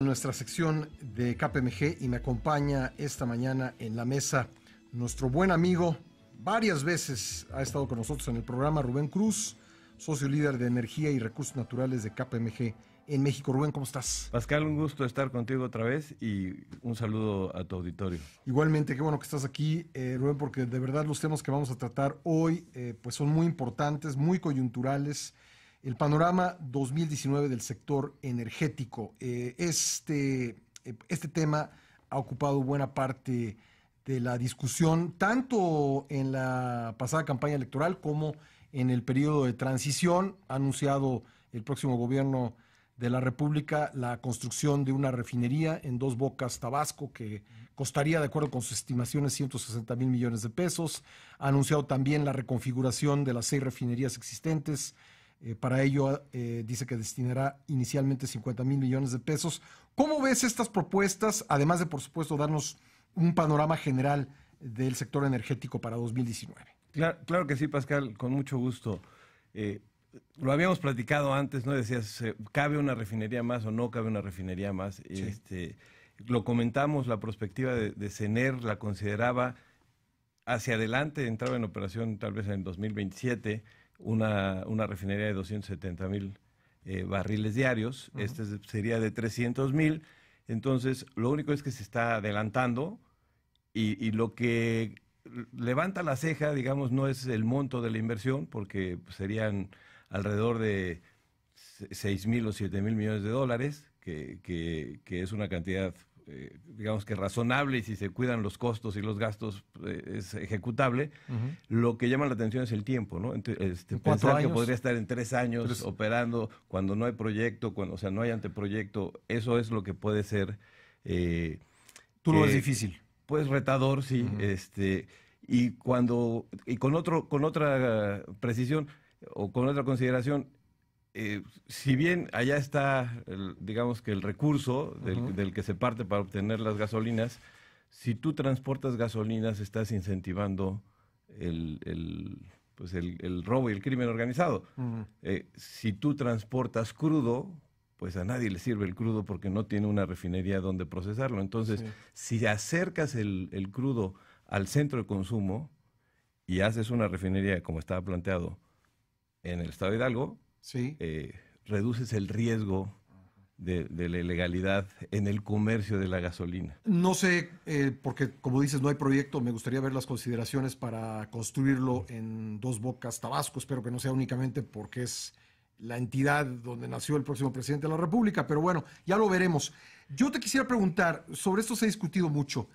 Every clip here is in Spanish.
Nuestra sección de KPMG y me acompaña esta mañana en la mesa nuestro buen amigo, varias veces ha estado con nosotros en el programa, Rubén Cruz, socio líder de energía y recursos naturales de KPMG en México. Rubén, ¿cómo estás? Pascal, un gusto estar contigo otra vez y un saludo a tu auditorio. Igualmente, qué bueno que estás aquí, Rubén, porque de verdad los temas que vamos a tratar hoy pues son muy importantes, muy coyunturales. El panorama 2019 del sector energético. Este tema ha ocupado buena parte de la discusión, tanto en la pasada campaña electoral como en el periodo de transición. Ha anunciado el próximo gobierno de la República la construcción de una refinería en Dos Bocas, Tabasco, que costaría, de acuerdo con sus estimaciones, 160,000 millones de pesos. Ha anunciado también la reconfiguración de las 6 refinerías existentes. Para ello, dice que destinará inicialmente 50,000 millones de pesos. ¿Cómo ves estas propuestas? Además de, por supuesto, darnos un panorama general del sector energético para 2019. Claro que sí, Pascal, con mucho gusto. Lo habíamos platicado antes, ¿no? Decías, ¿cabe una refinería más o no cabe una refinería más? Sí. Lo comentamos, la perspectiva de CENER la consideraba hacia adelante, entraba en operación tal vez en 2027, una refinería de 270,000 barriles diarios. Este sería de 300,000. Entonces, lo único es que se está adelantando y lo que levanta la ceja, digamos, no es el monto de la inversión, porque serían alrededor de 6,000 o 7,000 millones de dólares, que es una cantidad, digamos que razonable, y si se cuidan los costos y los gastos es ejecutable. Lo que llama la atención es el tiempo, ¿no? Pensar que podría estar en 3 años operando cuando no hay proyecto, o sea, no hay anteproyecto, eso es lo que puede ser... ¿Tú lo ves difícil? Pues retador, sí. Y con otra precisión o con otra consideración, si bien allá está, digamos que el recurso del que se parte para obtener las gasolinas, si tú transportas gasolinas estás incentivando el robo y el crimen organizado. Si tú transportas crudo, pues a nadie le sirve el crudo porque no tiene una refinería donde procesarlo. Entonces, si acercas el crudo al centro de consumo y haces una refinería como estaba planteado en el estado de Hidalgo, reduces el riesgo de la ilegalidad en el comercio de la gasolina. No sé, porque como dices, no hay proyecto, me gustaría ver las consideraciones para construirlo en Dos Bocas, Tabasco. Espero que no sea únicamente porque es la entidad donde nació el próximo presidente de la República, pero bueno, ya lo veremos. Yo te quisiera preguntar, sobre esto se ha discutido mucho.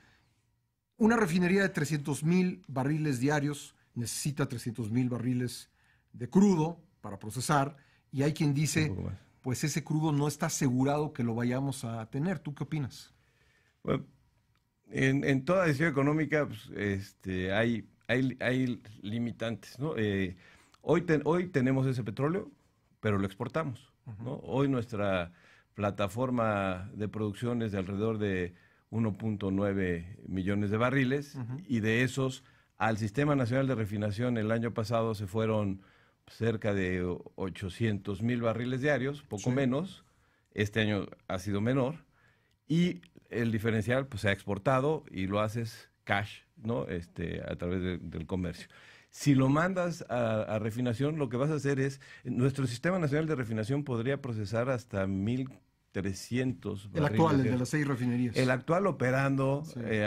Una refinería de 300,000 barriles diarios necesita 300,000 barriles de crudo para procesar, y hay quien dice, pues ese crudo no está asegurado que lo vayamos a tener. ¿Tú qué opinas? Bueno, en toda decisión económica pues, hay limitantes, ¿no? Hoy tenemos ese petróleo, pero lo exportamos, ¿no? Hoy nuestra plataforma de producción es de alrededor de 1.9 millones de barriles, y de esos al Sistema Nacional de Refinación el año pasado se fueron cerca de 800,000 barriles diarios, poco menos. Este año ha sido menor, y el diferencial pues se ha exportado y lo haces cash, ¿no? A través del comercio. Si lo mandas a refinación, lo que vas a hacer es, nuestro Sistema Nacional de Refinación podría procesar hasta 1,300 barriles. El actual, el de las 6 refinerías. El actual operando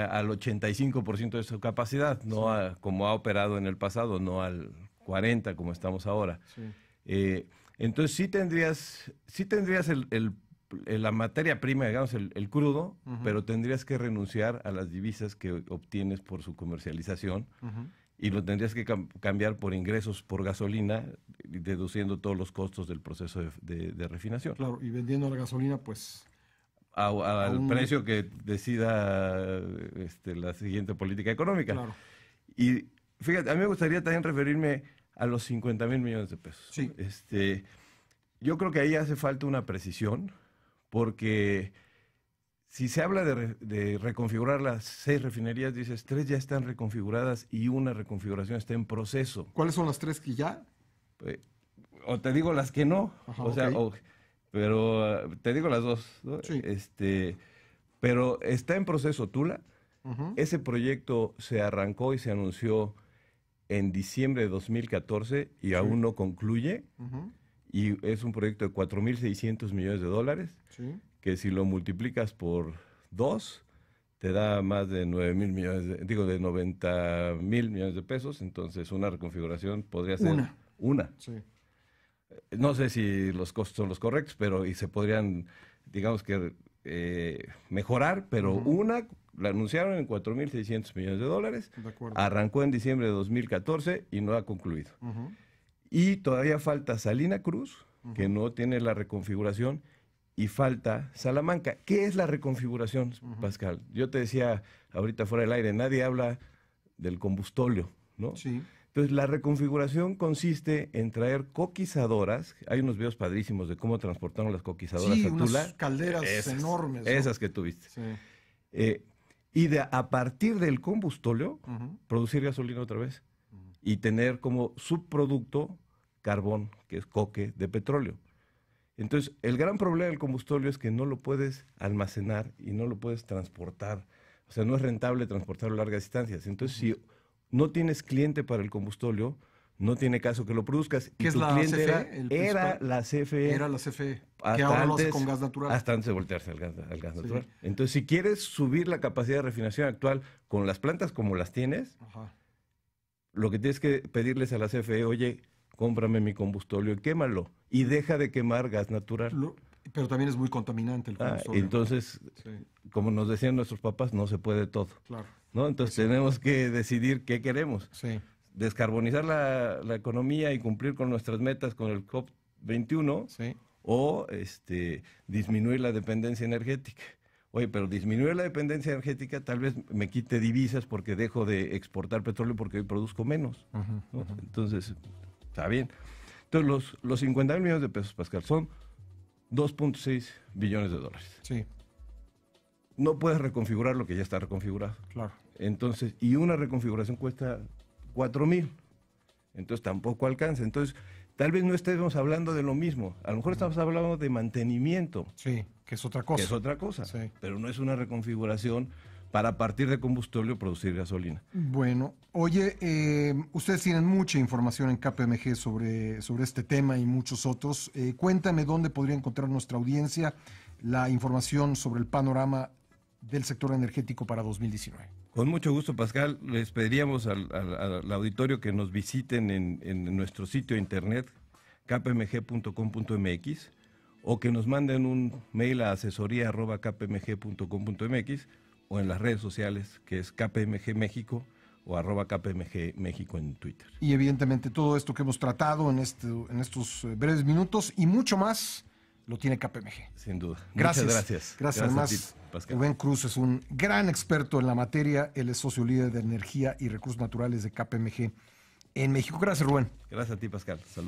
al 85% de su capacidad, no como ha operado en el pasado, no al 40% como estamos ahora. Entonces sí tendrías la materia prima, digamos, el crudo, pero tendrías que renunciar a las divisas que obtienes por su comercialización. Y lo tendrías que cambiar por ingresos por gasolina, deduciendo todos los costos del proceso de refinación. Claro, y vendiendo la gasolina, pues... al precio que decida la siguiente política económica. Claro. Y fíjate, a mí me gustaría también referirme a los 50,000 millones de pesos. Sí. Yo creo que ahí hace falta una precisión, porque... Si se habla de reconfigurar las 6 refinerías, dices, 3 ya están reconfiguradas y una reconfiguración está en proceso. ¿Cuáles son las 3 que ya? O te digo las que no. Ajá, o sea, pero te digo las dos, ¿no? Sí. Pero está en proceso Tula. Ujú. Ese proyecto se arrancó y se anunció en diciembre de 2014 y aún no concluye. Ujú. Y es un proyecto de 4.600 millones de dólares, Sí. que si lo multiplicas por 2, te da más de 9.000 millones, de 90.000 millones de pesos. Entonces, una reconfiguración podría ser una. Sí. No sé si los costos son los correctos, pero y se podrían, digamos que, mejorar, pero una la anunciaron en 4.600 millones de dólares, De acuerdo. arrancó en diciembre de 2014 y no ha concluido. Ujú. Y todavía falta Salina Cruz, que no tiene la reconfiguración, y falta Salamanca. ¿Qué es la reconfiguración, Pascal? Yo te decía ahorita fuera del aire, nadie habla del combustóleo, ¿no? Sí. Entonces, la reconfiguración consiste en traer coquizadoras. Hay unos videos padrísimos de cómo transportaron las coquizadoras Sí, a Tula. unas calderas enormes, ¿no? Esas que tuviste. Sí. Y a partir del combustóleo, Ujú. producir gasolina otra vez. Y tener como subproducto carbón, que es coque de petróleo. Entonces, el gran problema del combustóleo es que no lo puedes almacenar y no lo puedes transportar. O sea, no es rentable transportarlo a largas distancias. Entonces, si no tienes cliente para el combustóleo, no tiene caso que lo produzcas. ¿Qué Y es tu la cliente CFE? era la CFE. Era la CFE, que Hasta ahora lo hace antes- con gas natural. Hasta antes de voltearse al gas Sí. natural. Entonces, si quieres subir la capacidad de refinación actual con las plantas como las tienes, Ajá. lo que tienes que pedirles a la CFE, oye, cómprame mi combustóleo y quémalo. Y deja de quemar gas natural. Pero también es muy contaminante el combustóleo. Entonces, Sí, como nos decían nuestros papás, no se puede todo, claro. ¿no? Entonces tenemos que decidir qué queremos. Sí. Descarbonizar la economía y cumplir con nuestras metas con el COP21 Sí. o disminuir la dependencia energética. Oye, pero disminuir la dependencia energética tal vez me quite divisas porque dejo de exportar petróleo porque hoy produzco menos, ¿no? Entonces, está bien. Entonces, los 50.000 millones de pesos, Pascal, son 2.6 billones de dólares. Sí, No puedes reconfigurar lo que ya está reconfigurado. claro. Entonces, y una reconfiguración cuesta 4.000. Entonces tampoco alcanza. Entonces, tal vez no estemos hablando de lo mismo. A lo mejor estamos hablando de mantenimiento, Sí, que es otra cosa. que es otra cosa. Sí. Pero no es una reconfiguración para a partir de combustóleo producir gasolina. Bueno, oye, ustedes tienen mucha información en KPMG sobre este tema y muchos otros. Cuéntame dónde podría encontrar nuestra audiencia la información sobre el panorama del sector energético para 2019. Con mucho gusto, Pascal. Les pediríamos al auditorio que nos visiten en nuestro sitio de internet, kpmg.com.mx, o que nos manden un mail a asesoría@kpmg.com.mx, o en las redes sociales, que es KPMG México o @KPMG México en Twitter. Y evidentemente todo esto que hemos tratado en estos breves minutos y mucho más lo tiene KPMG. Sin duda. Gracias. Muchas gracias. Gracias. a Además, ti, Pascal. Rubén Cruz es un gran experto en la materia. Él es socio líder de energía y recursos naturales de KPMG en México. Gracias, Rubén. Gracias a ti, Pascal. Saludos.